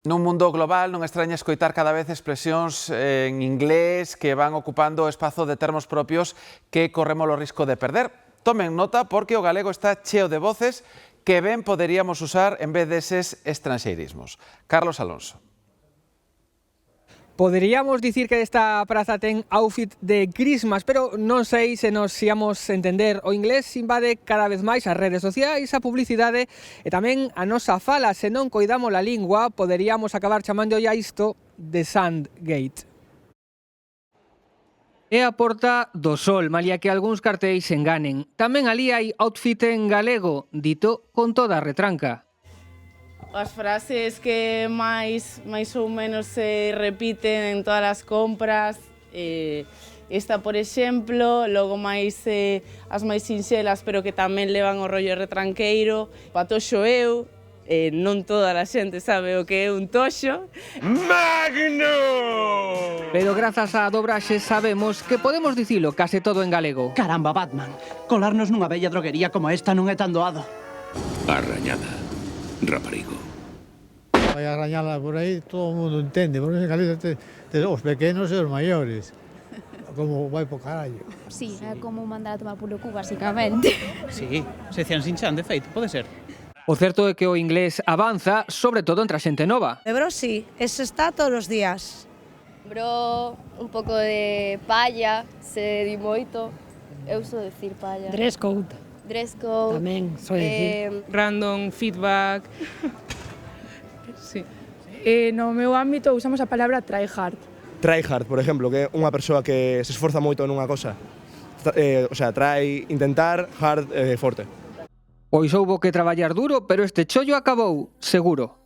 Nun mundo global non extraña escoitar cada vez expresións en inglés que van ocupando o espazo de termos propios que corremos o risco de perder. Tomen nota porque o galego está cheo de voces que ben poderíamos usar en vez deses estranxeirismos. Carlos Alonso. Poderíamos dicir que esta praza ten outfit de Christmas, pero non sei se nos íamos entender. O inglés invade cada vez máis as redes sociais, a publicidade e tamén a nosa fala. Se non coidamos a lingua, poderíamos acabar chamando a isto de Sandgate. É a Porta do Sol, malia que algúns cartéis se enganen. Tamén ali hai outfit en galego, dito con toda a retranca. As frases que máis ou menos se repiten en todas as compras, esta, por exemplo, logo máis as máis sinxelas, pero que tamén levan o rollo retranqueiro, patoxo eu, non toda a xente sabe o que é un toxo. ¡Magno! Pero grazas á dobraxe sabemos que podemos dicilo case todo en galego. Caramba, Batman, colarnos nunha bella droguería como esta non é tan doado. Arrañada, raparigo. Vai a rañala por aí, todo o mundo entende, porque en Galicia os pequenos e os maiores. Como vai po carallo. Sí, é como mandar a tomar polo cu, basicamente. Sí, sección sin chan, de feito, pode ser. O certo é que o inglés avanza, sobre todo entre a xente nova. De bro, sí, eso está todos os días. Bro, un pouco de palla, se di moito. Eu sou decir palla. Dress code. Dress code. Tamén, sou decir. Random, feedback. Sí. No meu ámbito usamos a palabra tryhard. Tryhard, por exemplo, que é unha persoa que se esforza moito nunha cosa. O sea, intentar, hard, forte. Pois houbo que traballar duro, pero este chollo acabou, seguro.